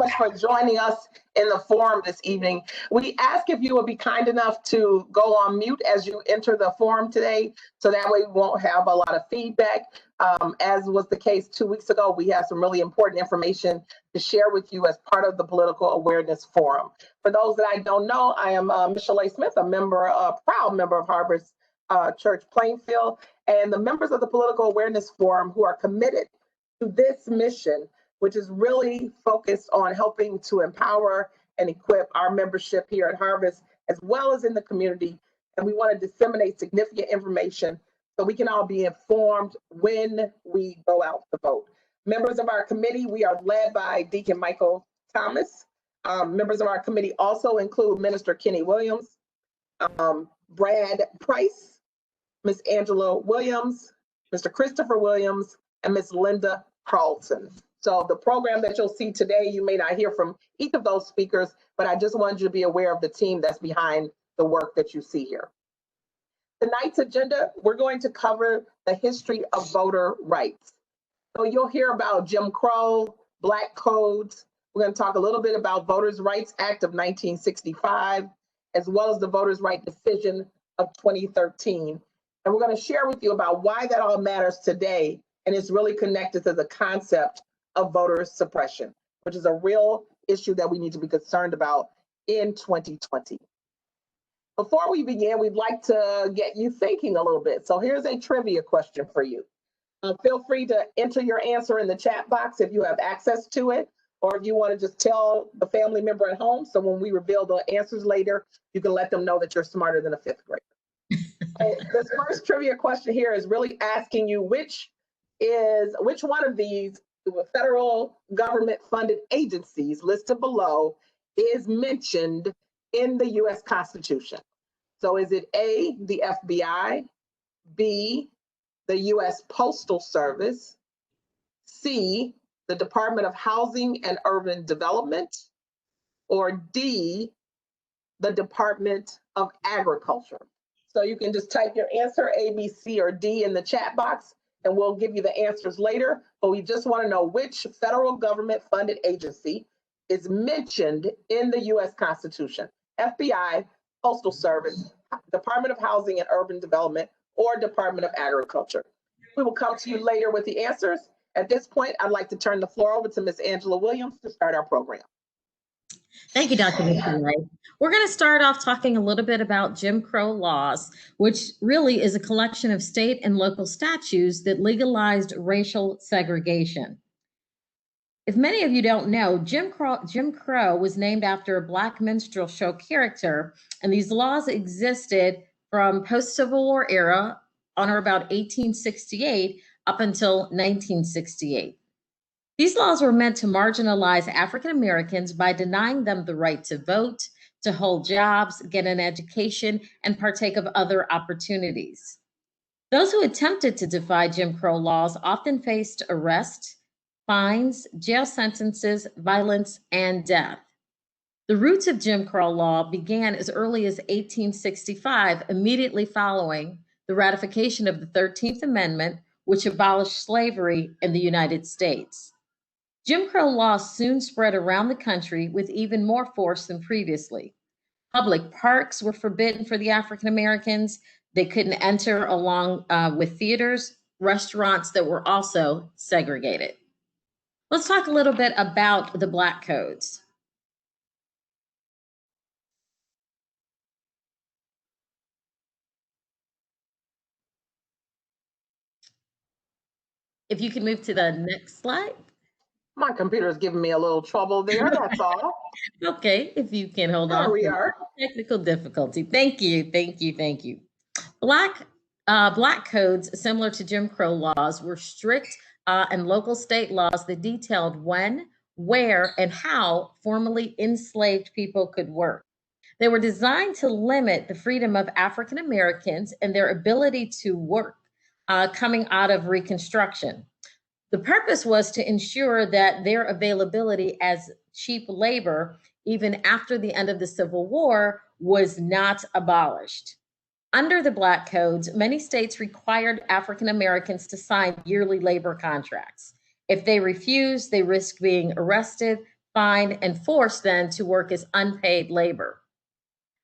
much for joining us in the forum this evening. We ask if you would be kind enough to go on mute as you enter the forum today, so that way we won't have a lot of feedback. As was the case 2 weeks ago, we have some really important information to share with you as part of the Political Awareness Forum. For those that I don't know, I am Michelle A. Smith, a proud member of Harvest Church Plainfield, and the members of the Political Awareness Forum who are committed to this mission, which is really focused on helping to empower and equip our membership here at Harvest, as well as in the community. And we want to disseminate significant information so we can all be informed when we go out to vote. Members of our committee, we are led by Deacon Michael Thomas. Members of our committee also include Minister Kenny Williams, Brad Price, Ms. Angela Williams, Mr. Christopher Williams, and Ms. Linda Carlson. So the program that you'll see today, you may not hear from each of those speakers, but I just wanted you to be aware of the team that's behind the work that you see here. Tonight's agenda, we're going to cover the history of voter rights. So you'll hear about Jim Crow, Black codes. We're going to talk a little bit about Voters' Rights Act of 1965, as well as the Voters' Right Decision of 2013. And we're going to share with you about why that all matters today, and it's really connected to the concept of voter suppression, which is a real issue that we need to be concerned about in 2020. Before we begin, we'd like to get you thinking a little bit. So here's a trivia question for you. Feel free to enter your answer in the chat box if you have access to it, or if you want to just tell the family member at home, so when we reveal the answers later, you can let them know that you're smarter than a fifth grader. This first trivia question here is really asking you which one of these federal government funded agencies listed below is mentioned in the US Constitution. So is it A, the FBI, B, the US Postal Service, C, the Department of Housing and Urban Development, or D, the Department of Agriculture? So you can just type your answer, A, B, C, or D in the chat box, and we'll give you the answers later. But we just want to know which federal government funded agency is mentioned in the US Constitution: FBI, Postal Service, Department of Housing and Urban Development, or Department of Agriculture. We will come to you later with the answers. At this point, I'd like to turn the floor over to Ms. Angela Williams to start our program. Thank you, Dr. McKinley. We're going to start off talking a little bit about Jim Crow laws, which really is a collection of state and local statutes that legalized racial segregation. If many of you don't know, Jim Crow was named after a Black minstrel show character, and these laws existed from post-Civil War era on or about 1868 up until 1968. These laws were meant to marginalize African Americans by denying them the right to vote, to hold jobs, get an education, and partake of other opportunities. Those who attempted to defy Jim Crow laws often faced arrest, fines, jail sentences, violence, and death. The roots of Jim Crow law began as early as 1865, immediately following the ratification of the 13th Amendment, which abolished slavery in the United States. Jim Crow law soon spread around the country with even more force than previously. Public parks were forbidden for the African Americans. They couldn't enter along with theaters, restaurants that were also segregated. Let's talk a little bit about the Black codes. If you can move to the next slide. My computer is giving me a little trouble there, that's all. Okay, if you can hold on. There we are. Technical difficulty. Thank you. Black codes, similar to Jim Crow laws, were strict and local state laws that detailed when, where, and how formerly enslaved people could work. They were designed to limit the freedom of African Americans and their ability to work coming out of Reconstruction. The purpose was to ensure that their availability as cheap labor, even after the end of the Civil War, was not abolished. Under the Black codes, many states required African Americans to sign yearly labor contracts. If they refused, they risked being arrested, fined, and forced then to work as unpaid labor.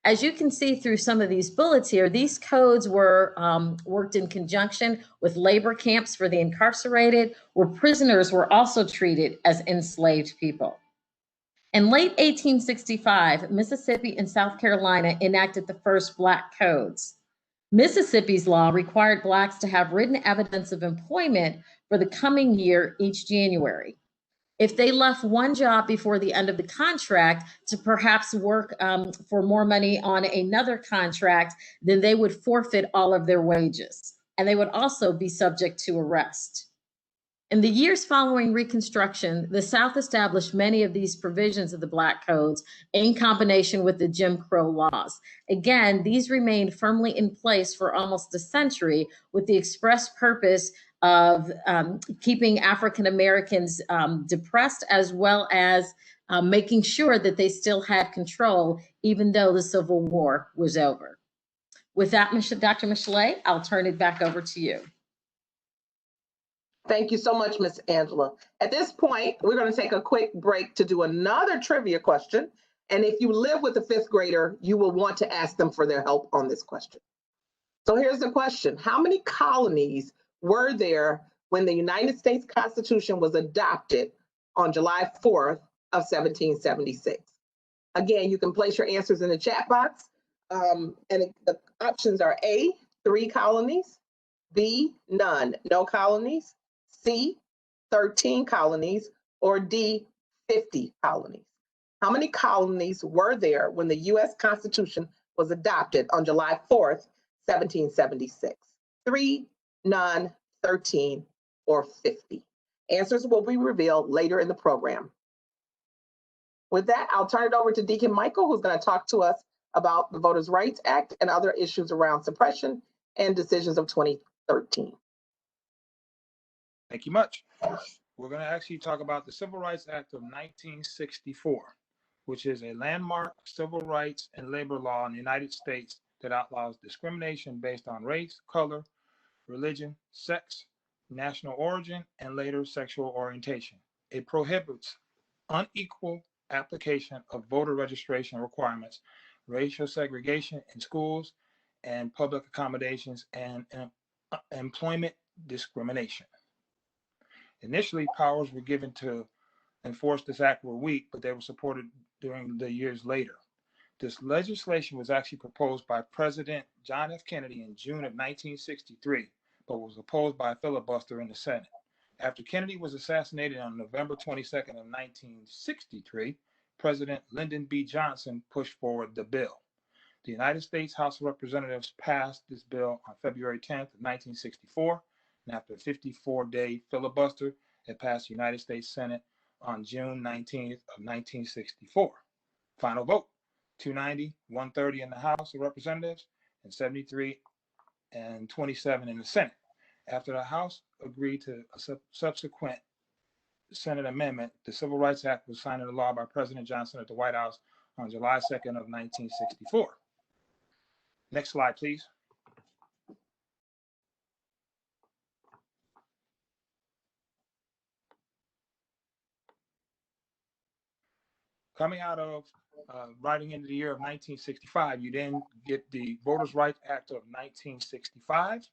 As you can see through some of these bullets here, these codes were worked in conjunction with labor camps for the incarcerated, where prisoners were also treated as enslaved people. In late 1865, Mississippi and South Carolina enacted the first Black codes. Mississippi's law required Blacks to have written evidence of employment for the coming year each January. If they left one job before the end of the contract to perhaps work for more money on another contract, then they would forfeit all of their wages, and they would also be subject to arrest. In the years following Reconstruction, the South established many of these provisions of the Black codes in combination with the Jim Crow laws. Again, these remained firmly in place for almost a century with the express purpose of keeping African Americans depressed, as well as making sure that they still had control, even though the Civil War was over. With that, Dr. Michelet, I'll turn it back over to you. Thank you so much, Ms. Angela. At this point, we're going to take a quick break to do another trivia question. And if you live with a fifth grader, you will want to ask them for their help on this question. So here's the question. How many colonies were there when the United States Constitution was adopted on July 4th of 1776? Again, you can place your answers in the chat box. And the options are A, 3 colonies, B, none, no colonies, C, 13 colonies, or D, 50 colonies. How many colonies were there when the U.S. Constitution was adopted on July 4th, 1776? 3, none, 13, or 50. Answers will be revealed later in the program. With that, I'll turn it over to Deacon Michael, who's going to talk to us about the Voters' Rights Act and other issues around suppression and decisions of 2013. Thank you much. We're going to actually talk about the Civil Rights Act of 1964, which is a landmark civil rights and labor law in the United States that outlaws discrimination based on race, color, religion, sex, national origin, and later sexual orientation. It prohibits unequal application of voter registration requirements, racial segregation in schools and public accommodations, and employment discrimination. Initially, powers were given to enforce this act were weak, but they were supported during the years later. This legislation was actually proposed by President John F. Kennedy in June of 1963, but was opposed by a filibuster in the Senate. After Kennedy was assassinated on November 22nd of 1963, President Lyndon B. Johnson pushed forward the bill. The United States House of Representatives passed this bill on February 10th of 1964, and after a 54-day filibuster, it passed the United States Senate on June 19th of 1964. Final vote, 290, 130 in the House of Representatives, and 73 and 27 in the Senate. After the House agreed to a subsequent Senate amendment, the Civil Rights Act was signed into law by President Johnson at the White House on July 2nd of 1964. Next slide, please. Coming out of writing into the year of 1965, you then get the Voters' Rights Act of 1965.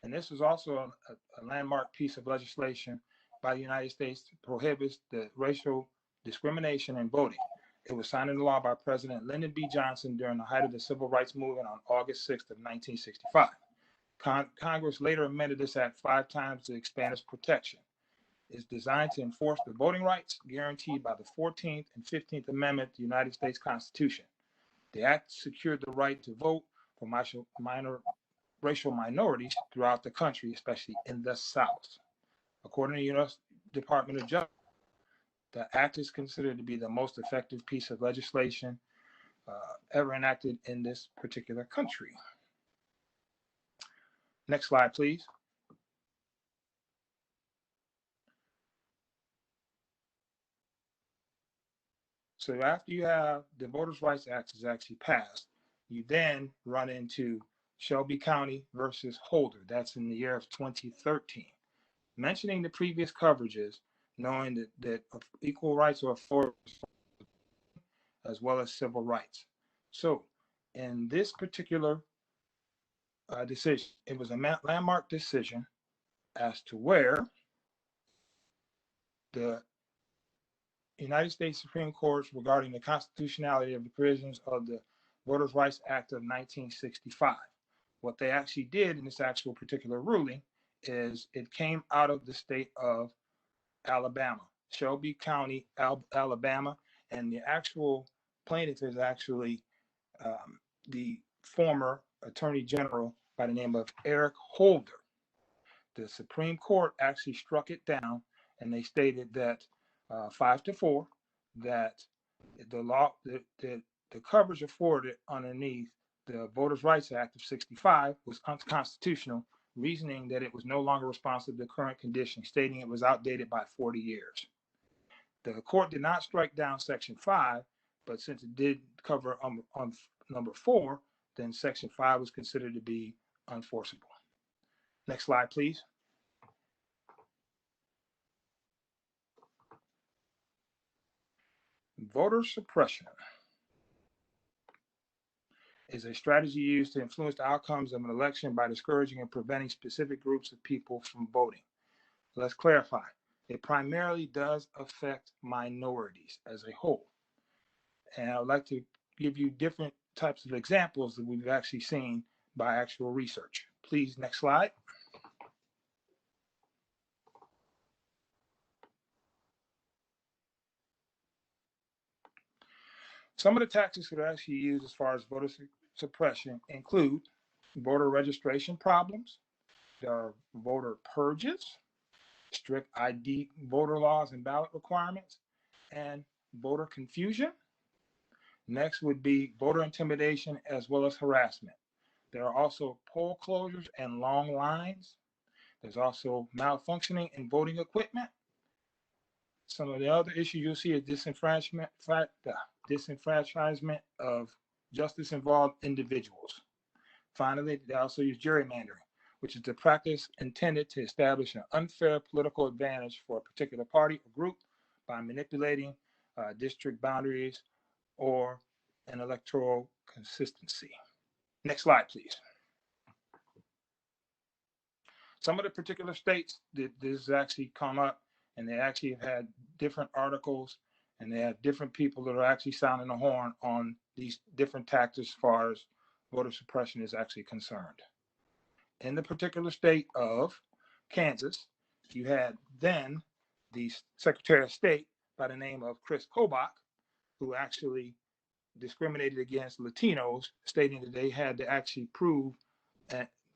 And this was also a landmark piece of legislation by the United States to prohibit the racial discrimination in voting. It was signed into law by President Lyndon B. Johnson during the height of the Civil Rights Movement on August 6th of 1965. Congress later amended this act 5 times to expand its protection. It's designed to enforce the voting rights guaranteed by the 14th and 15th Amendment to the United States Constitution. The act secured the right to vote for racial minorities throughout the country, especially in the South. According to the U.S. Department of Justice, the act is considered to be the most effective piece of legislation ever enacted in this particular country. Next slide, please. So after you have the Voters' Rights Act is actually passed, you then run into Shelby County versus Holder. That's in the year of 2013. Mentioning the previous coverages, knowing that equal rights are afforded as well as civil rights. So in this particular decision, it was a landmark decision as to where the United States Supreme Court regarding the constitutionality of the provisions of the Voters' Rights Act of 1965. What they actually did in this actual particular ruling is it came out of the state of Alabama, Shelby County, Alabama, and the actual plaintiff is actually the former Attorney General by the name of Eric Holder. The Supreme Court actually struck it down, and they stated that 5-4, that the law, the coverage afforded underneath the Voters' Rights Act of 65 was unconstitutional, reasoning that it was no longer responsive to current conditions, stating it was outdated by 40 years. The court did not strike down Section 5, but since it did cover on number 4, then Section 5 was considered to be unenforceable. Next slide, please. Voter suppression is a strategy used to influence the outcomes of an election by discouraging and preventing specific groups of people from voting. Let's clarify. It primarily does affect minorities as a whole. And I would like to give you different types of examples that we've actually seen by actual research. Please, next slide. Some of the tactics that are actually used as far as voter suppression include voter registration problems, there are voter purges, strict ID voter laws and ballot requirements, and voter confusion. Next would be voter intimidation as well as harassment. There are also poll closures and long lines. There's also malfunctioning in voting equipment. Some of the other issues you'll see is disenfranchisement of justice-involved individuals. Finally, they also use gerrymandering, which is the practice intended to establish an unfair political advantage for a particular party or group by manipulating district boundaries or an electoral consistency. Next slide, please. Some of the particular states that this has actually come up, and they actually have had different articles, and they have different people that are actually sounding the horn on these different tactics as far as voter suppression is actually concerned. In the particular state of Kansas, you had then the Secretary of State by the name of Chris Kobach, who actually discriminated against Latinos, stating that they had to actually prove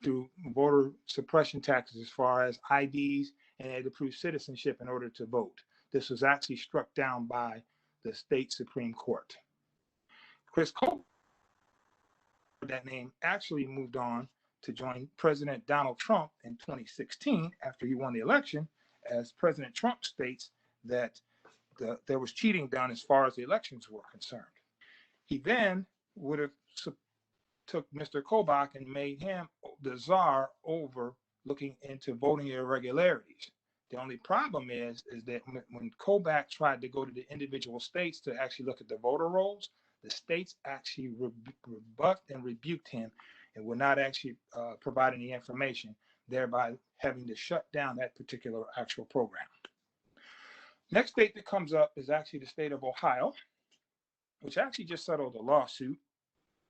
through voter suppression tactics as far as IDs, and they had to prove citizenship in order to vote. This was actually struck down by the state Supreme Court. Chris Kobach, that name, actually moved on to join President Donald Trump in 2016 after he won the election, as President Trump states that there was cheating done as far as the elections were concerned. He then would have took Mr. Kobach and made him the czar over looking into voting irregularities. The only problem is that when Kobach tried to go to the individual states to actually look at the voter rolls, the states actually rebuffed and rebuked him and would not actually provide any information, thereby having to shut down that particular actual program. Next state that comes up is actually the state of Ohio, which actually just settled a lawsuit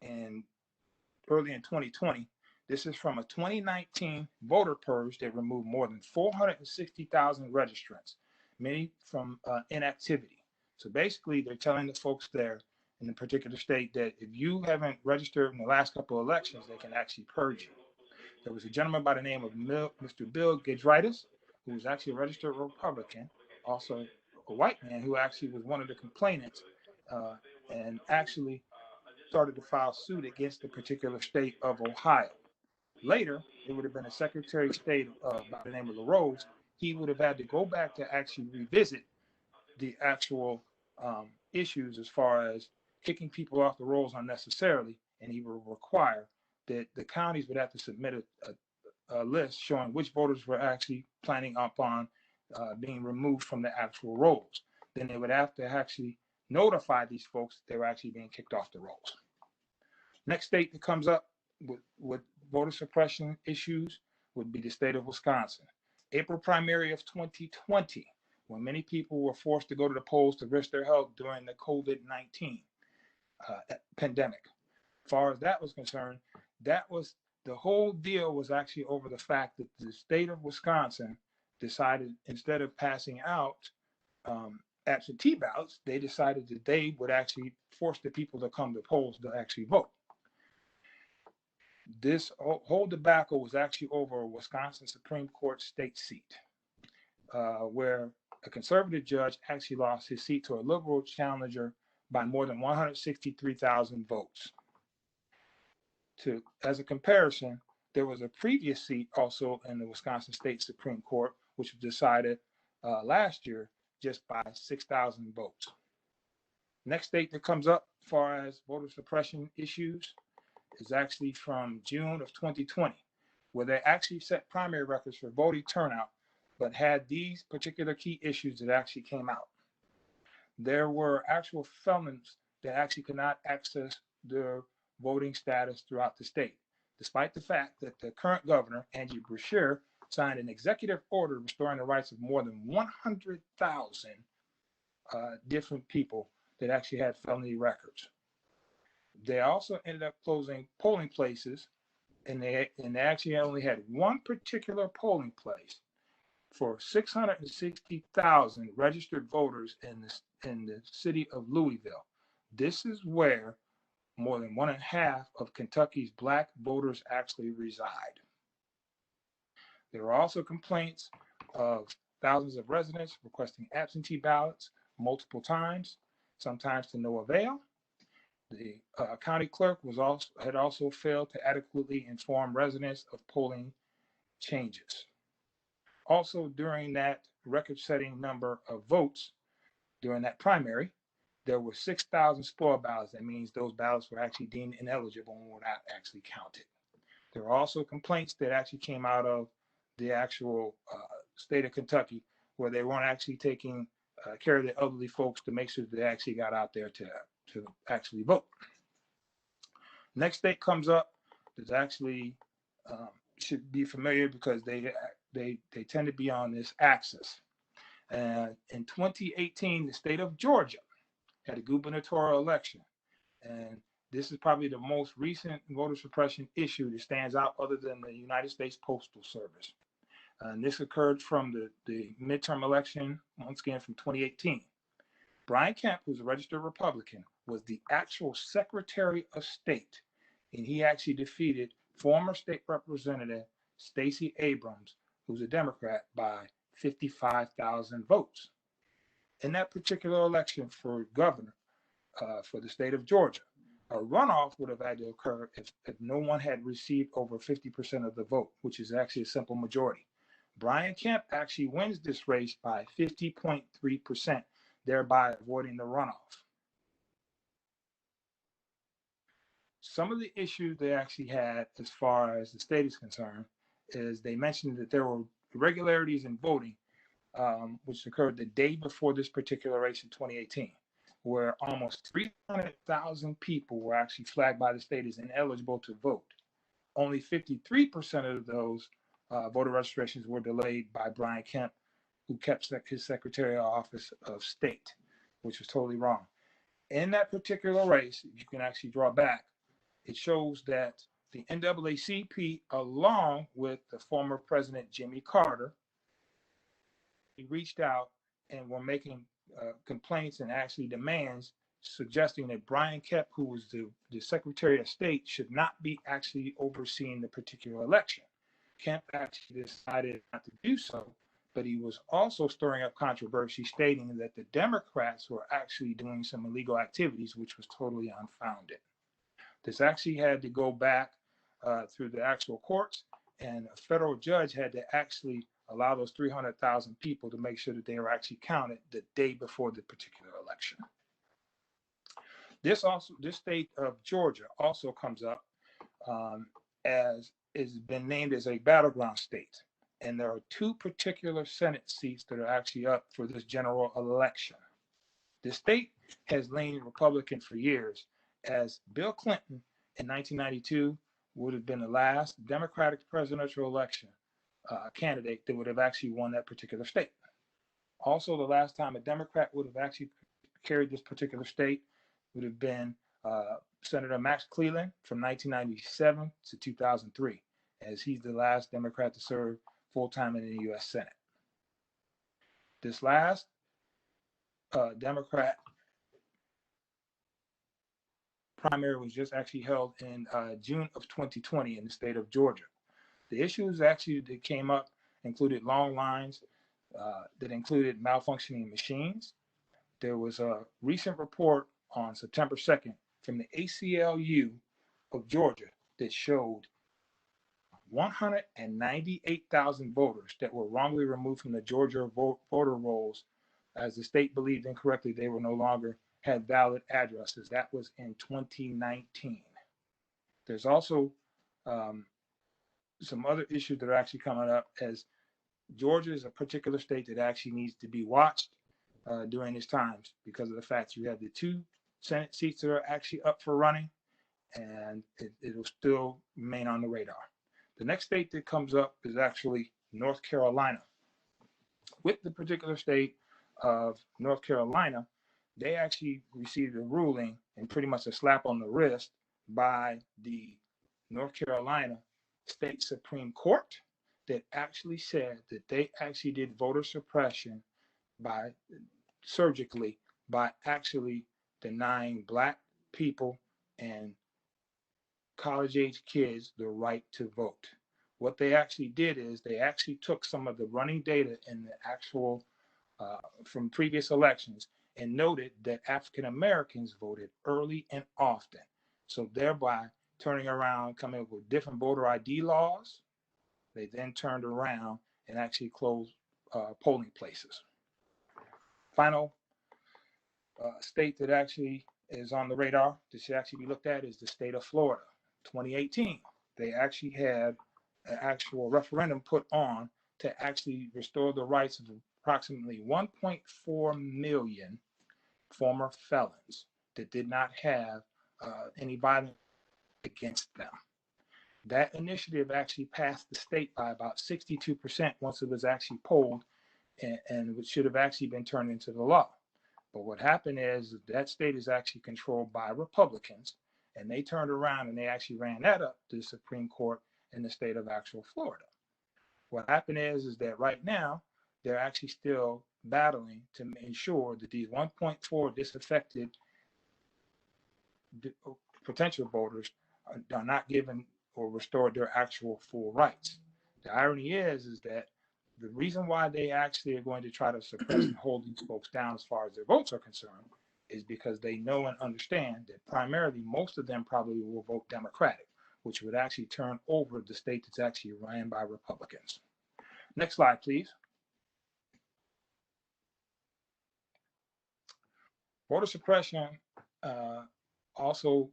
early in 2020. This is from a 2019 voter purge that removed more than 460,000 registrants, many from inactivity. So basically, they're telling the folks there in the particular state that if you haven't registered in the last couple of elections, they can actually purge you. There was a gentleman by the name of Mr. Bill Gidritis, who was actually a registered Republican, also a white man who actually was one of the complainants and actually started to file suit against the particular state of Ohio. Later, it would have been a Secretary of State by the name of LaRose. He would have had to go back to actually revisit the actual issues as far as kicking people off the rolls unnecessarily, and he would require that the counties would have to submit a list showing which voters were actually planning upon being removed from the actual rolls. Then they would have to actually notify these folks that they were actually being kicked off the rolls. Next state that comes up with voter suppression issues would be the state of Wisconsin. April primary of 2020, when many people were forced to go to the polls to risk their health during the COVID-19 pandemic. As far as that was concerned, that was the whole deal was actually over the fact that the state of Wisconsin decided, instead of passing out absentee ballots, they decided that they would actually force the people to come to polls to actually vote. This whole debacle was actually over a Wisconsin Supreme Court state seat, where a conservative judge actually lost his seat to a liberal challenger by more than 163,000 votes. As a comparison, there was a previous seat also in the Wisconsin State Supreme Court, which was decided last year just by 6,000 votes. Next state that comes up as far as voter suppression issues is actually from June of 2020, where they actually set primary records for voting turnout, but had these particular key issues that actually came out. There were actual felons that actually could not access their voting status throughout the state, despite the fact that the current governor, Angie Brashear, signed an executive order restoring the rights of more than 100,000 different people that actually had felony records. They also ended up closing polling places, and they actually only had one particular polling place for 660,000 registered voters in the city of Louisville. This is where more than 1.5 of Kentucky's Black voters actually reside. There were also complaints of thousands of residents requesting absentee ballots multiple times, sometimes to no avail. The county clerk had also failed to adequately inform residents of polling changes. Also, during that record-setting number of votes during that primary, there were 6,000 spoiled ballots. That means those ballots were actually deemed ineligible and were not actually counted. There were also complaints that actually came out of the actual state of Kentucky, where they weren't actually taking care of the elderly folks to make sure that they actually got out there to actually vote. Next state comes up is actually should be familiar because they tend to be on this axis. And in 2018, the state of Georgia had a gubernatorial election, and this is probably the most recent voter suppression issue that stands out other than the United States Postal Service. And this occurred from the midterm election, once again from 2018. Brian Kemp, who's a registered Republican, was the actual Secretary of State, and he actually defeated former state representative Stacey Abrams, who's a Democrat, by 55,000 votes. In that particular election for governor for the state of Georgia, a runoff would have had to occur if no one had received over 50% of the vote, which is actually a simple majority. Brian Kemp actually wins this race by 50.3%, thereby avoiding the runoff. Some of the issues they actually had as far as the state is concerned is they mentioned that there were irregularities in voting, which occurred the day before this particular race in 2018, where almost 300,000 people were actually flagged by the state as ineligible to vote. Only 53% of those voter registrations were delayed by Brian Kemp, who kept his secretarial office of state, which was totally wrong. In that particular race, you can actually draw back, it shows that the NAACP, along with the former President Jimmy Carter, he reached out and were making complaints and actually demands suggesting that Brian Kemp, who was the Secretary of State, should not be actually overseeing the particular election. Kemp actually decided not to do so, but he was also stirring up controversy, stating that the Democrats were actually doing some illegal activities, which was totally unfounded. This actually had to go back through the actual courts, and a federal judge had to actually allow those 300,000 people to make sure that they were actually counted the day before the particular election. This state of Georgia also comes up as has been named as a battleground state. And there are two particular Senate seats that are actually up for this general election. The state has leaned Republican for years, as Bill Clinton in 1992 would have been the last Democratic presidential election candidate that would have actually won that particular state. Also, the last time a Democrat would have actually carried this particular state would have been Senator Max Cleland from 1997 to 2003, as he's the last Democrat to serve full-time in the U.S. Senate. This last Democrat primary was just actually held in June of 2020 in the state of Georgia. The issues actually that came up included long lines that included malfunctioning machines. There was a recent report on September 2nd from the ACLU of Georgia that showed 198,000 voters that were wrongly removed from the Georgia voter rolls, as the state believed incorrectly they were no longer had valid addresses. That was in 2019. There's also some other issues that are actually coming up, as Georgia is a particular state that actually needs to be watched during these times because of the fact you have the two Senate seats that are actually up for running, and it'll still remain on the radar. The next state that comes up is actually North Carolina. With the particular state of North Carolina, they actually received a ruling and pretty much a slap on the wrist by the North Carolina State Supreme Court that actually said that they actually did voter suppression by surgically by actually denying Black people and college-age kids the right to vote. What they actually did is they actually took some of the running data in the actual from previous elections and noted that African Americans voted early and often. So thereby turning around, coming up with different voter ID laws. They then turned around and actually closed polling places. Final state that actually is on the radar that should actually be looked at is the state of Florida. 2018, they actually had an actual referendum put on to actually restore the rights of approximately 1.4 million former felons that did not have any violence against them. That initiative actually passed the state by about 62% once it was actually polled, and it should have actually been turned into the law. But what happened is that state is actually controlled by Republicans, and they turned around and they actually ran that up to the Supreme Court in the state of actual Florida. What happened is that right now they're actually still battling to ensure that these 1.4 disaffected potential voters are not given or restored their actual full rights. The irony is that the reason why they actually are going to try to suppress and hold these folks down as far as their votes are concerned is because they know and understand that primarily most of them probably will vote Democratic, which would actually turn over the state that's actually ran by Republicans. Next slide, please. Voter suppression also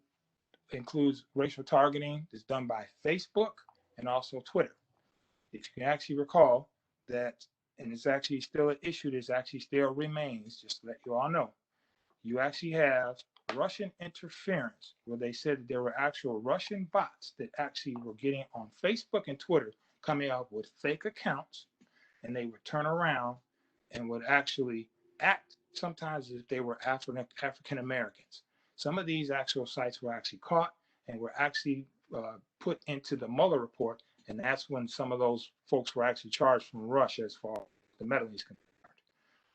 includes racial targeting that's done by Facebook and also Twitter. If you can actually recall that, and it's actually still an issue that actually still remains, just to let you all know, you actually have Russian interference where they said that there were actual Russian bots that actually were getting on Facebook and Twitter, coming up with fake accounts, and they would turn around and would actually act sometimes as if they were African Americans. Some of these actual sites were actually caught and were actually put into the Mueller report, and that's when some of those folks were actually charged from Russia as far as the meddling is concerned.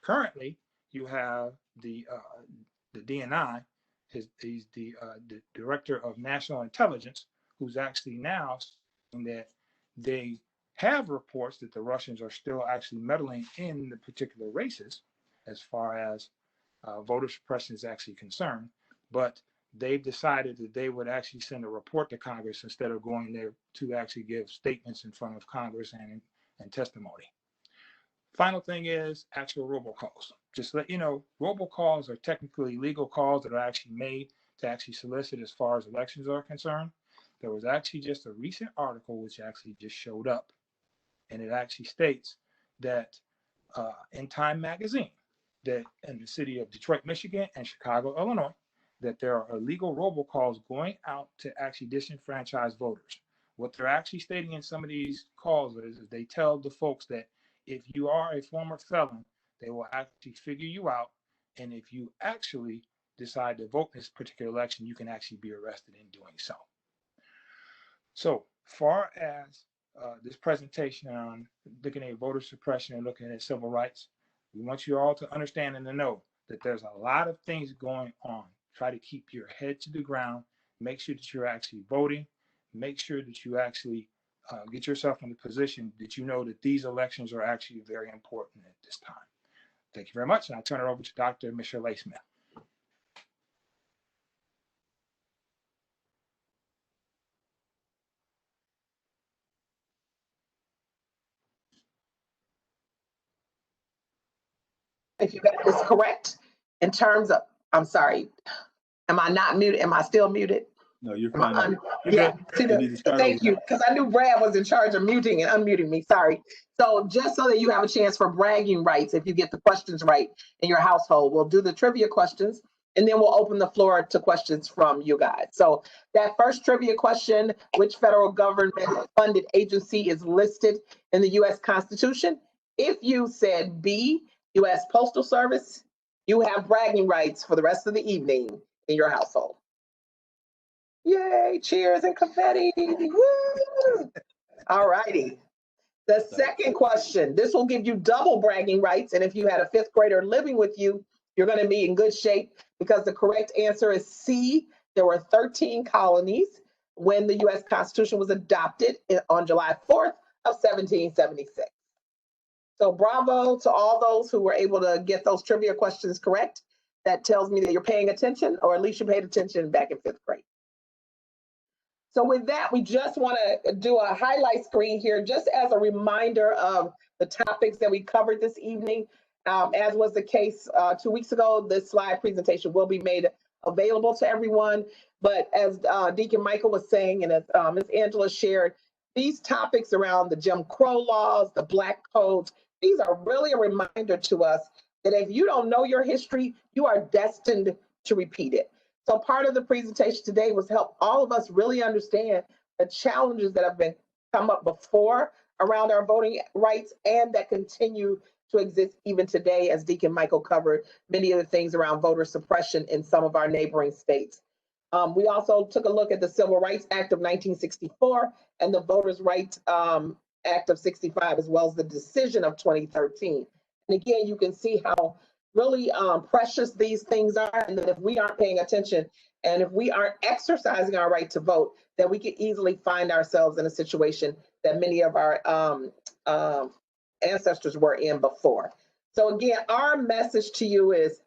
Currently, you have the DNI, he's the Director of National Intelligence, who's actually now saying that they have reports that the Russians are still actually meddling in the particular races as far as voter suppression is actually concerned, but they've decided that they would actually send a report to Congress instead of going there to actually give statements in front of Congress and testimony. Final thing is actual robocalls. Just to let you know, robocalls are technically legal calls that are actually made to actually solicit as far as elections are concerned. There was actually just a recent article which actually just showed up. And it actually states that in Time magazine, that in the city of Detroit, Michigan and Chicago, Illinois, that there are illegal robocalls going out to actually disenfranchise voters. What they're actually stating in some of these calls is they tell the folks that if you are a former felon, they will actually figure you out. And if you actually decide to vote in this particular election, you can actually be arrested in doing so. So far as this presentation on looking at voter suppression and looking at civil rights, we want you all to understand and to know that there's a lot of things going on. Try to keep your head to the ground. Make sure that you're actually voting. Make sure that you actually get yourself in the position that you know that these elections are actually very important at this time. Thank you very much. And I turn it over to Dr. Michelle Smith. If you got this correct, in terms of, I'm sorry, am I not muted? Am I still muted? No, you're fine. Yeah, thank you, because I knew Brad was in charge of muting and unmuting me, sorry. So just so that you have a chance for bragging rights, if you get the questions right in your household, we'll do the trivia questions, and then we'll open the floor to questions from you guys. So that first trivia question, which federal government funded agency is listed in the US Constitution? If you said B, US Postal Service, you have bragging rights for the rest of the evening in your household. Yay, cheers and confetti. Woo! All righty. The second question, this will give you double bragging rights. And if you had a fifth grader living with you, you're going to be in good shape because the correct answer is C. There were 13 colonies when the US Constitution was adopted on July 4th of 1776. So bravo to all those who were able to get those trivia questions correct. That tells me that you're paying attention, or at least you paid attention back in fifth grade. So with that, we just want to do a highlight screen here, just as a reminder of the topics that we covered this evening. As was the case 2 weeks ago, this slide presentation will be made available to everyone. But as Deacon Michael was saying, and as Ms. Angela shared, these topics around the Jim Crow laws, the Black codes, these are really a reminder to us that if you don't know your history, you are destined to repeat it. So part of the presentation today was help all of us really understand the challenges that have been come up before around our voting rights and that continue to exist even today, as Deacon Michael covered many of the things around voter suppression in some of our neighboring states. We also took a look at the Civil Rights Act of 1964 and the Voters' Rights Act of 65, as well as the decision of 2013. And again, you can see how really precious these things are, and that if we aren't paying attention and if we aren't exercising our right to vote, that we could easily find ourselves in a situation that many of our ancestors were in before. So again, our message to you is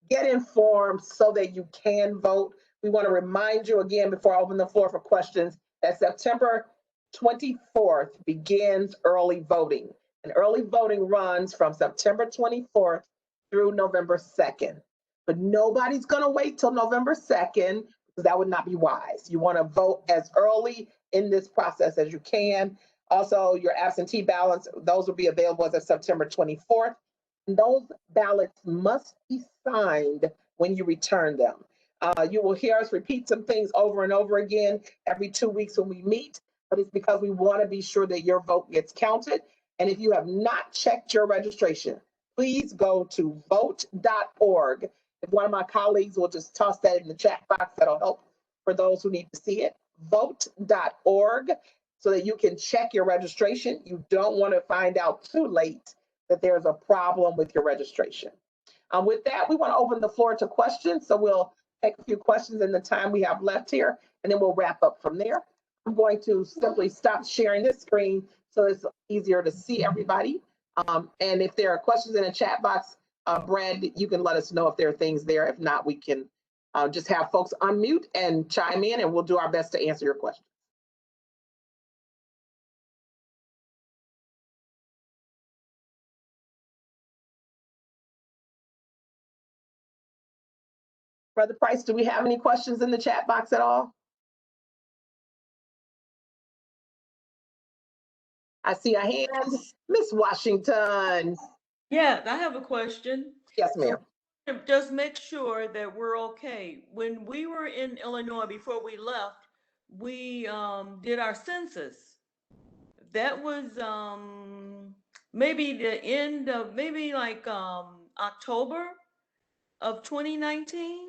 get informed so that you can vote. We want to remind you again, before I open the floor for questions, that September 24th begins early voting. And early voting runs from September 24th through November 2nd. But nobody's going to wait till November 2nd because that would not be wise. You want to vote as early in this process as you can. Also, your absentee ballots, those will be available as of September 24th. And those ballots must be signed when you return them. You will hear us repeat some things over and over again every 2 weeks when we meet, but it's because we want to be sure that your vote gets counted. And if you have not checked your registration, please go to vote.org. If one of my colleagues will just toss that in the chat box, that'll help for those who need to see it. Vote.org, so that you can check your registration. You don't want to find out too late that there's a problem with your registration. With that, we want to open the floor to questions. So we'll take a few questions in the time we have left here, and then we'll wrap up from there. I'm going to simply stop sharing this screen so it's easier to see everybody. And if there are questions in the chat box, Brad, you can let us know if there are things there. If not, we can just have folks unmute and chime in, and we'll do our best to answer your questions. Brother Price, do we have any questions in the chat box at all? I see a hand. Miss Washington. Yeah, I have a question. Yes, ma'am. Just make sure that we're okay. When we were in Illinois before we left, we did our census. That was maybe the end of maybe like October of 2019.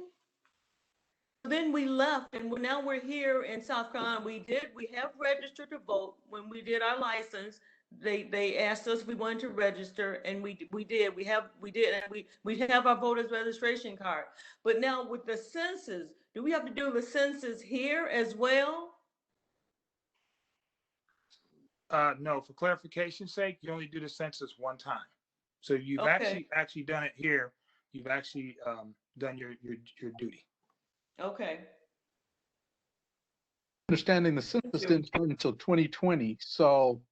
Then we left, and now we're here in South Carolina. We have registered to vote. When we did our license, they asked us if we wanted to register, and we did. We did, and we have our voters registration card. But now with the census, do we have to do the census here as well? No, for clarification's sake, you only do the census one time. So you've Okay. actually done it here. You've actually done your duty. Okay. Understanding the census didn't start until 2020. So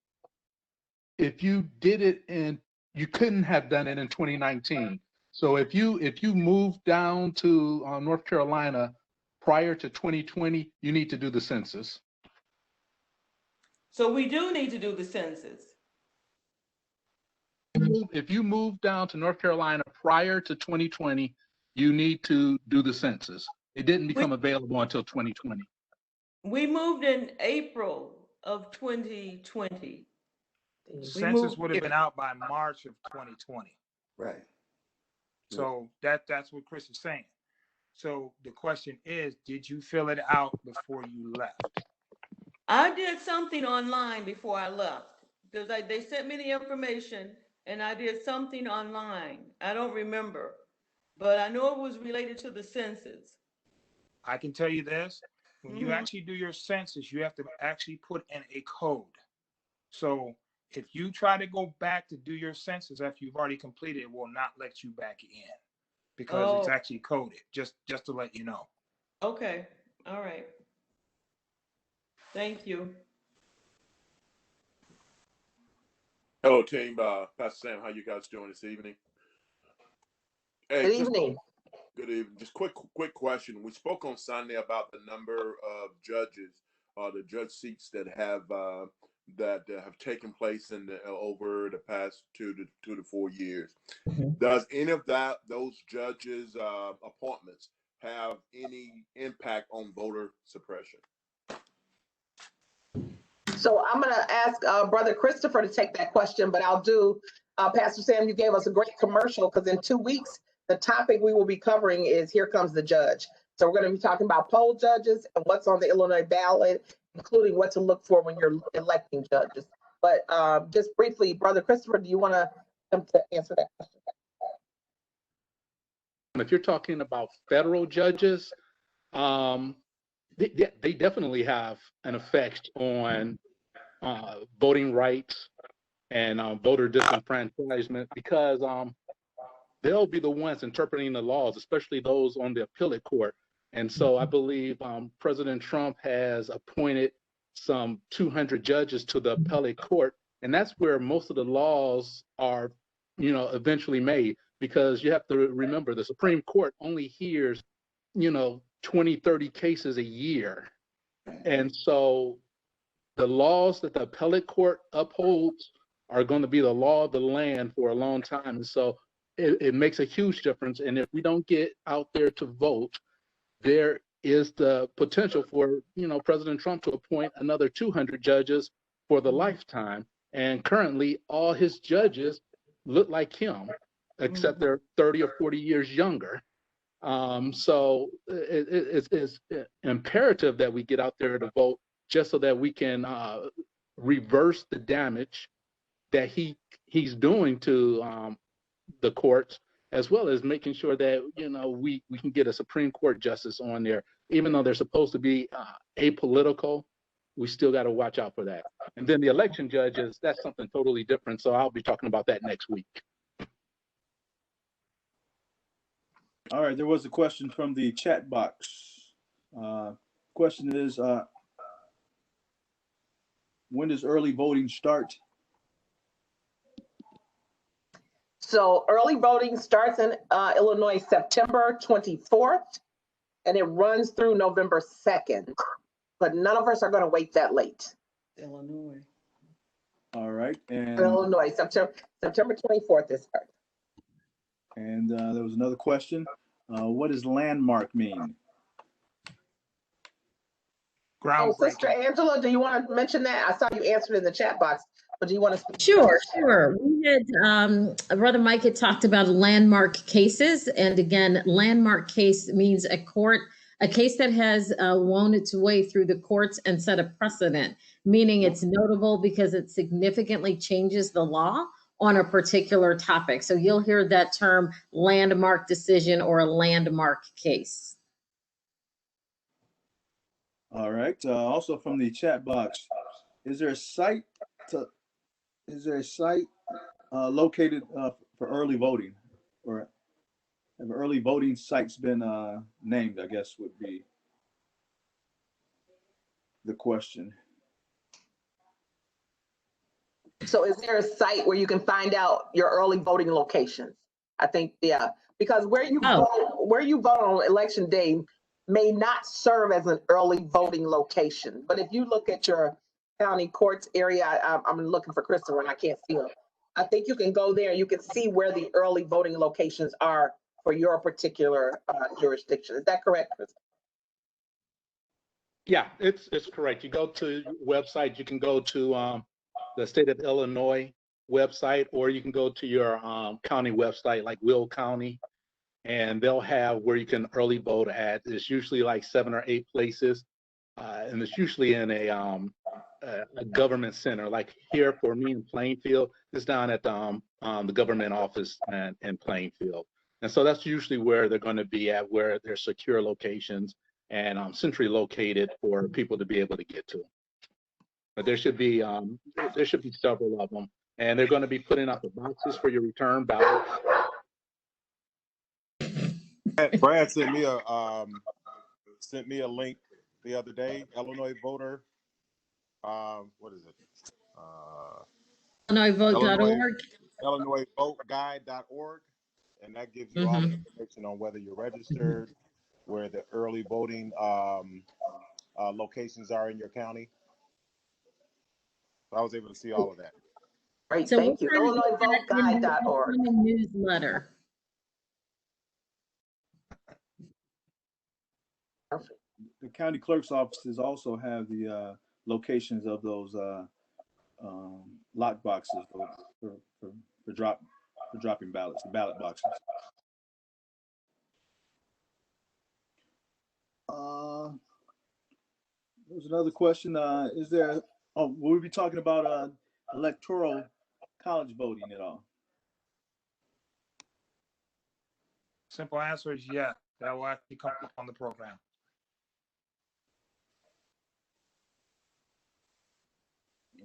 if you did it you couldn't have done it in 2019. So if you moved down to North Carolina prior to 2020, you need to do the census. So we do need to do the census. If you moved down to North Carolina prior to 2020, you need to do the census. It didn't become available until 2020. We moved in April of 2020. The census would have been out by March of 2020. Right. So that's what Chris is saying. So the question is, did you fill it out before you left? I did something online before I left because they sent me the information and I did something online. I don't remember, but I know it was related to the census. I can tell you this, when you actually do your census, you have to actually put in a code. So if you try to go back to do your census after you've already completed, it will not let you back in because it's actually coded, just to let you know. Okay. All right. Thank you. Hello, team. Pastor Sam, how you guys doing this evening? Hey, Good evening. Good evening. Just quick question. We spoke on Sunday about the number of judges, the judge seats that have taken place over the past 2 to 4 years. Does any of those judges' appointments have any impact on voter suppression? So I'm going to ask Brother Christopher to take that question, but I'll do, Pastor Sam, you gave us a great commercial because in 2 weeks, the topic we will be covering is Here Comes the Judge. So we're going to be talking about poll judges and what's on the Illinois ballot, including what to look for when you're electing judges. But just briefly, Brother Christopher, do you want to answer that question? If you're talking about federal judges, they definitely have an effect on voting rights and voter disenfranchisement because they'll be the ones interpreting the laws, especially those on the appellate court. And so I believe President Trump has appointed some 200 judges to the appellate court, and that's where most of the laws are, eventually made. Because you have to remember, the Supreme Court only hears, 20, 30 cases a year. And so the laws that the appellate court upholds are going to be the law of the land for a long time. And so it makes a huge difference. And if we don't get out there to vote, there is the potential for, President Trump to appoint another 200 judges for the lifetime. And currently, all his judges look like him, except they're 30 or 40 years younger. So it's imperative that we get out there to vote just so that we can reverse the damage that he's doing to the courts, as well as making sure that, we can get a Supreme Court justice on there. Even though they're supposed to be apolitical, we still got to watch out for that. And then the election judges, that's something totally different. So I'll be talking about that next week. All right, there was a question from the chat box. Question is, when does early voting start? So early voting starts in Illinois September 24th, and it runs through November 2nd. But none of us are going to wait that late. Illinois. All right, and Illinois, September 24th is her. And there was another question. What does landmark mean? Oh, Sister Groundbreaking. Angela, do you want to mention that? I saw you answered in the chat box, but do you want to speak? Sure, sure. We had, Brother Mike had talked about landmark cases. And again, landmark case means a case that has wound its way through the courts and set a precedent, meaning it's notable because it significantly changes the law on a particular topic. So you'll hear that term landmark decision or a landmark case. All right. Also from the chat box, is there a site located for early voting, or have early voting sites been named? I guess would be the question. So is there a site where you can find out your early voting locations? I think, yeah, because where you vote on election day may not serve as an early voting location. But if you look at your county courts area, I'm looking for Christopher and I can't see him. I think you can go there and you can see where the early voting locations are for your particular jurisdiction. Is that correct, Chris? Yeah, it's correct. You go to website, you can go to the state of Illinois website, or you can go to your county website like Will County, and they'll have where you can early vote at. It's usually like 7 or 8 places, and it's usually in a government center. Like here for me in Plainfield, it's down at the government office in Plainfield. And so that's usually where they're going to be at, where they're secure locations and centrally located for people to be able to get to. But there should be several of them, and they're going to be putting out the boxes for your return ballot. Brad sent me a link the other day. Illinois voter. What is it? IllinoisVote.org. IllinoisVoteGuide.org, and that gives you all the information on whether you're registered, where the early voting locations are in your county. I was able to see all of that. Great, So thank you. IllinoisVoteGuide.org. Newsletter. The county clerk's offices also have the locations of those lock boxes for dropping ballots, the ballot boxes. There's another question. Is there? Oh, will we be talking about electoral college voting at all? Simple answer is yes. That will actually come up on the program.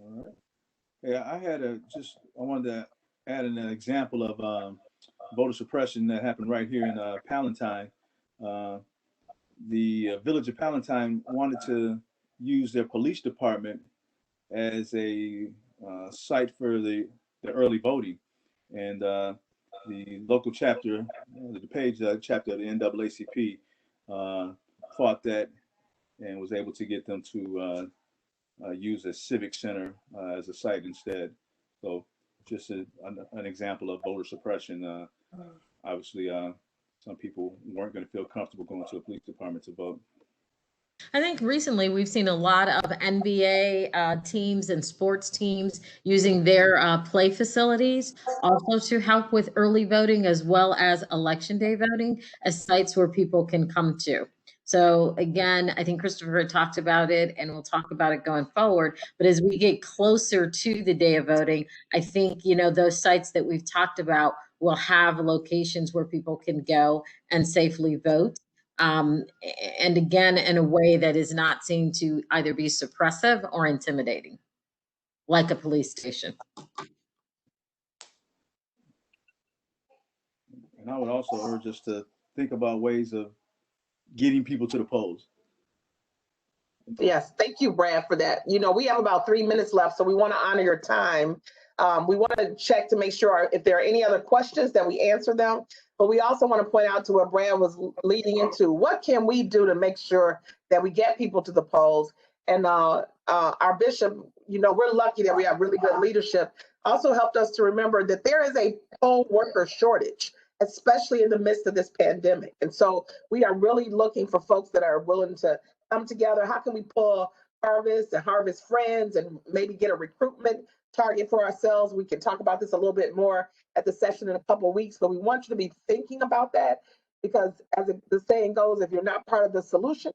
All right. Yeah, I wanted to add an example of voter suppression that happened right here in Palatine. The village of Palatine wanted to use their police department as a site for the early voting, and the local chapter, the DuPage chapter of the NAACP, fought that and was able to get them to use a civic center as a site instead. So just an example of voter suppression. Obviously, some people weren't going to feel comfortable going to a police department to vote. I think recently we've seen a lot of NBA teams and sports teams using their play facilities also to help with early voting as well as election day voting as sites where people can come to. So again, I think Christopher talked about it and we'll talk about it going forward. But as we get closer to the day of voting, I think, those sites that we've talked about will have locations where people can go and safely vote. And again, in a way that is not seen to either be suppressive or intimidating, like a police station. And I would also urge us to think about ways of getting people to the polls. Yes, thank you, Brad, for that. We have about 3 minutes left, so we want to honor your time. We want to check to make sure if there are any other questions that we answer them. But we also want to point out to what Brad was leading into. What can we do to make sure that we get people to the polls? And our bishop, we're lucky that we have really good leadership, also helped us to remember that there is a poll worker shortage, especially in the midst of this pandemic. And so we are really looking for folks that are willing to come together. How can we pull Harvest and Harvest Friends and maybe get a recruitment target for ourselves? We can talk about this a little bit more at the session in a couple of weeks, but we want you to be thinking about that, because as the saying goes, if you're not part of the solution,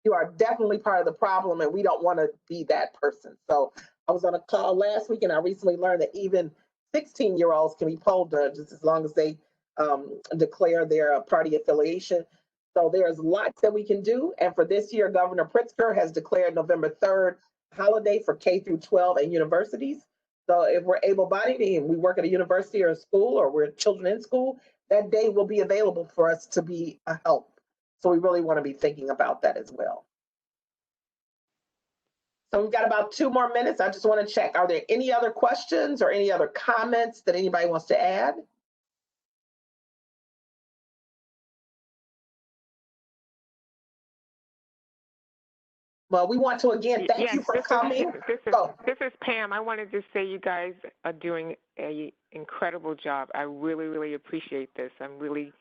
you are definitely part of the problem, and we don't want to be that person. So I was on a call last week, and I recently learned that even 16-year-olds can be poll judges as long as they declare their party affiliation. So there's lots that we can do. And for this year, Governor Pritzker has declared November 3rd holiday for K through 12 and universities. So if we're able-bodied and we work at a university or a school, or we're children in school, that day will be available for us to be a help. So we really want to be thinking about that as well. So we've got about 2 more minutes. I just want to check, are there any other questions or any other comments that anybody wants to add? Well, we want to again thank you for coming. This is Pam. I wanted to say you guys are doing an incredible job. I really, really appreciate this. I'm really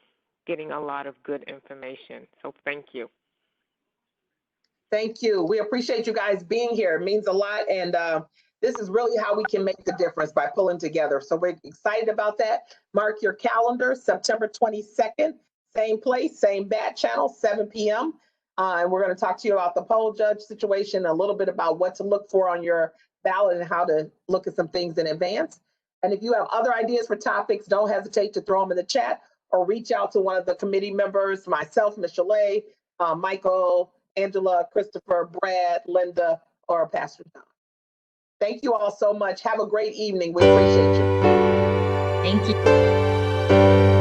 getting a lot of good information. So thank you. Thank you. We appreciate you guys being here. It means a lot. And this is really how we can make the difference, by pulling together. So we're excited about that. Mark your calendar, September 22nd, same place, same bat channel, 7 p.m. And we're going to talk to you about the poll judge situation, a little bit about what to look for on your ballot and how to look at some things in advance. And if you have other ideas for topics, don't hesitate to throw them in the chat or reach out to one of the committee members, myself, Ms. Chalet, Michael, Angela, Christopher, Brad, Linda, or Pastor John. Thank you all so much. Have a great evening. We appreciate you. Thank you.